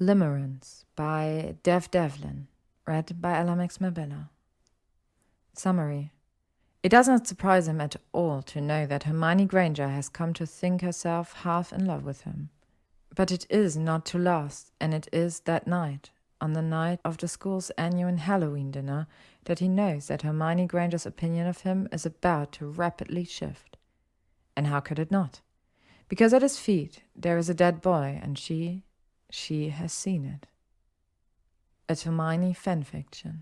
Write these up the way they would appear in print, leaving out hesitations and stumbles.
Limerence by devdevlin, read by Alex Mabilla. Summary. It does not surprise him at all to know that Hermione Granger has come to think herself half in love with him. But it is not to last, and it is that night, on the night of the school's annual Halloween dinner, that he knows that Hermione Granger's opinion of him is about to rapidly shift. And how could it not? Because at his feet there is a dead boy, and she has seen it. A Tomione Fanfiction.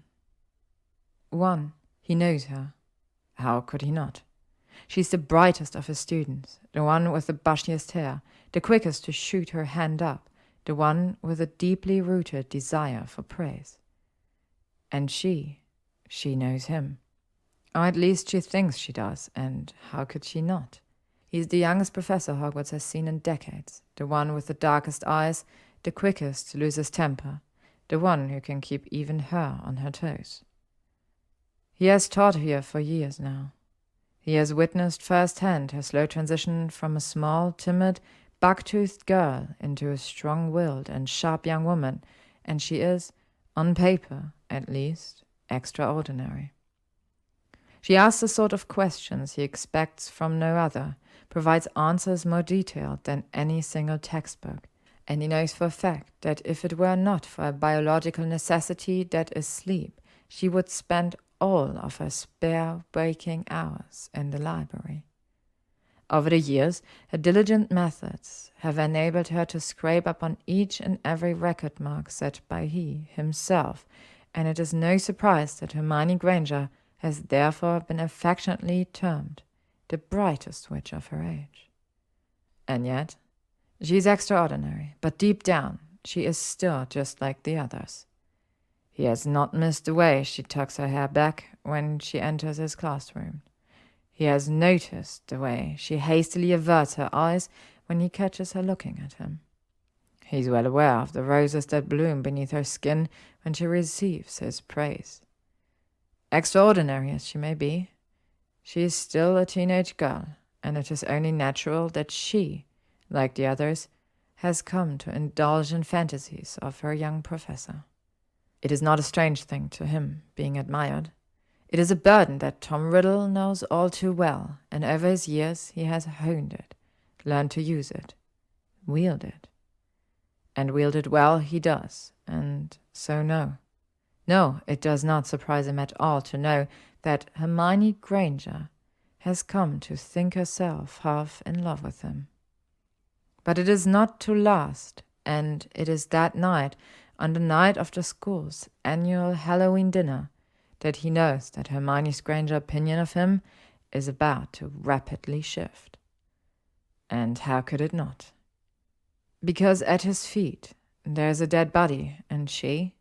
1. He knows her. How could he not? She's the brightest of his students, the one with the bushiest hair, the quickest to shoot her hand up, the one with a deeply rooted desire for praise. And she knows him. Or at least she thinks she does, and how could she not? He's the youngest professor Hogwarts has seen in decades, the one with the darkest eyes, the quickest to lose his temper, the one who can keep even her on her toes. He has taught here for years now. He has witnessed firsthand her slow transition from a small, timid, buck-toothed girl into a strong-willed and sharp young woman, and she is, on paper at least, extraordinary. She asks the sort of questions he expects from no other, provides answers more detailed than any single textbook, and he knows for a fact that if it were not for a biological necessity that is sleep, she would spend all of her spare waking hours in the library. Over the years, her diligent methods have enabled her to scrape up on each and every record mark set by he himself, and it is no surprise that Hermione Granger has therefore been affectionately termed the brightest witch of her age. And yet, she is extraordinary, but deep down, she is still just like the others. He has not missed the way she tucks her hair back when she enters his classroom. He has noticed the way she hastily averts her eyes when he catches her looking at him. He's well aware of the roses that bloom beneath her skin when she receives his praise. Extraordinary as she may be, she is still a teenage girl, and it is only natural that she, like the others, has come to indulge in fantasies of her young professor. It is not a strange thing to him, being admired. It is a burden that Tom Riddle knows all too well, and over his years he has honed it, learned to use it, wield it. And wield it well he does, and so No, it does not surprise him at all to know that Hermione Granger has come to think herself half in love with him. But it is not to last, and it is that night, on the night of the school's annual Halloween dinner, that he knows that Hermione Granger's opinion of him is about to rapidly shift. And how could it not? Because at his feet there is a dead body, and she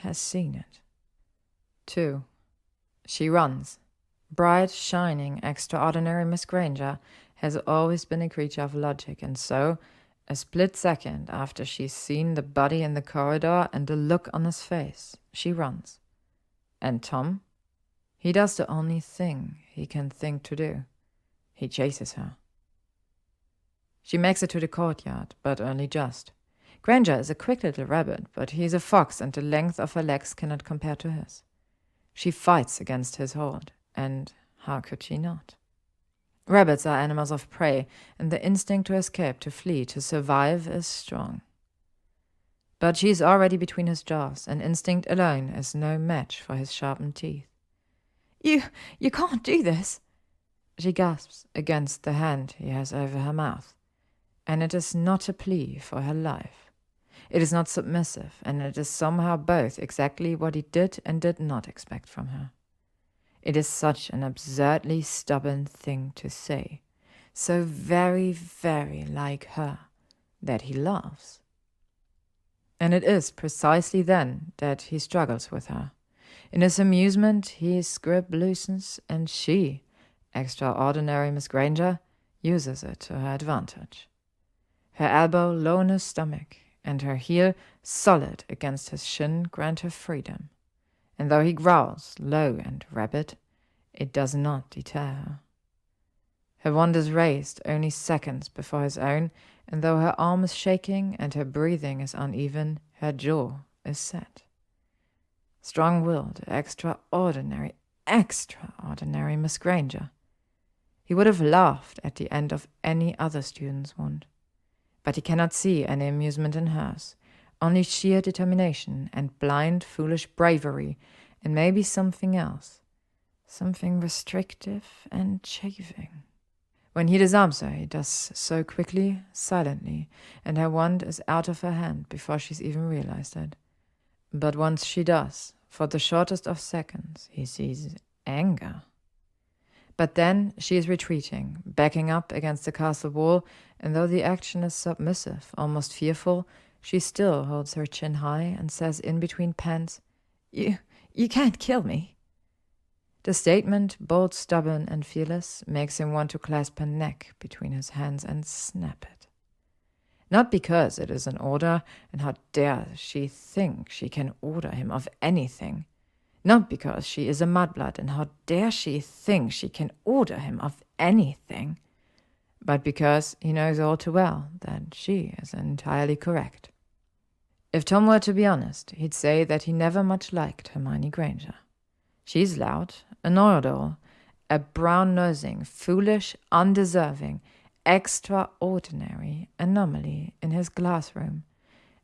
has seen it. 2. She runs. Bright, shining, extraordinary Miss Granger has always been a creature of logic, and so, a split second after she's seen the body in the corridor and the look on his face, she runs. And Tom? He does the only thing he can think to do. He chases her. She makes it to the courtyard, but only just. Granger is a quick little rabbit, but he's a fox, and the length of her legs cannot compare to his. She fights against his hold, and how could she not? Rabbits are animals of prey, and the instinct to escape, to flee, to survive is strong. But she is already between his jaws, and instinct alone is no match for his sharpened teeth. You can't do this, she gasps against the hand he has over her mouth, and it is not a plea for her life. It is not submissive, and it is somehow both exactly what he did and did not expect from her. It is such an absurdly stubborn thing to say, so very, very like her, that he laughs. And it is precisely then that he struggles with her. In his amusement, his grip loosens, and she, extraordinary Miss Granger, uses it to her advantage. Her elbow low on his stomach, and her heel solid against his shin grant her freedom. And though he growls low and rapid, it does not deter her. Her wand is raised only seconds before his own, and though her arm is shaking and her breathing is uneven, her jaw is set. Strong-willed, extraordinary Miss Granger. He would have laughed at the end of any other student's wound. But he cannot see any amusement in hers, only sheer determination and blind, foolish bravery, and maybe something else, something restrictive and chafing. When he disarms her, he does so quickly, silently, and her wand is out of her hand before she's even realized it. But once she does, for the shortest of seconds, he sees anger. But then she is retreating, backing up against the castle wall, and though the action is submissive, almost fearful, she still holds her chin high and says in between pants, You can't kill me." The statement, bold, stubborn, and fearless, makes him want to clasp her neck between his hands and snap it. Not because it is an order, and how dare she think she can order him of anything. Not because she is a mudblood, and how dare she think she can order him of anything. But because he knows all too well that she is entirely correct. If Tom were to be honest, he'd say that he never much liked Hermione Granger. She's loud, a know-it-all, a brown-nosing, foolish, undeserving, extraordinary anomaly in his classroom,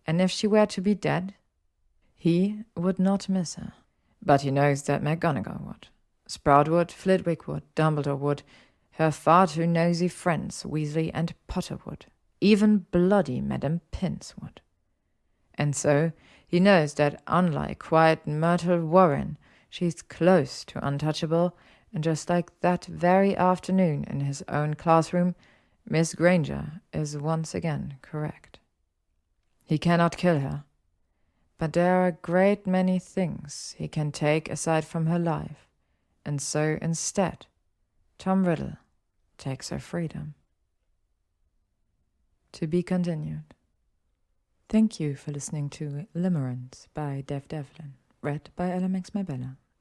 and if she were to be dead, he would not miss her. But he knows that McGonagall would, Sprout would, Flitwick would, Dumbledore would, her far too nosy friends Weasley and Potter would, even bloody Madame Pince would. And so he knows that unlike quiet Myrtle Warren, she's close to untouchable, and just like that very afternoon in his own classroom, Miss Granger is once again correct. He cannot kill her, but there are a great many things he can take aside from her life, and so instead, Tom Riddle takes her freedom. To be continued. Thank you for listening to Limerence by devdevlin, read by LMX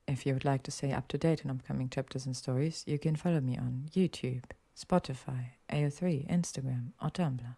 If you would like to stay up to date on upcoming chapters and stories, you can follow me on YouTube, Spotify, AO3, Instagram, or Tumblr.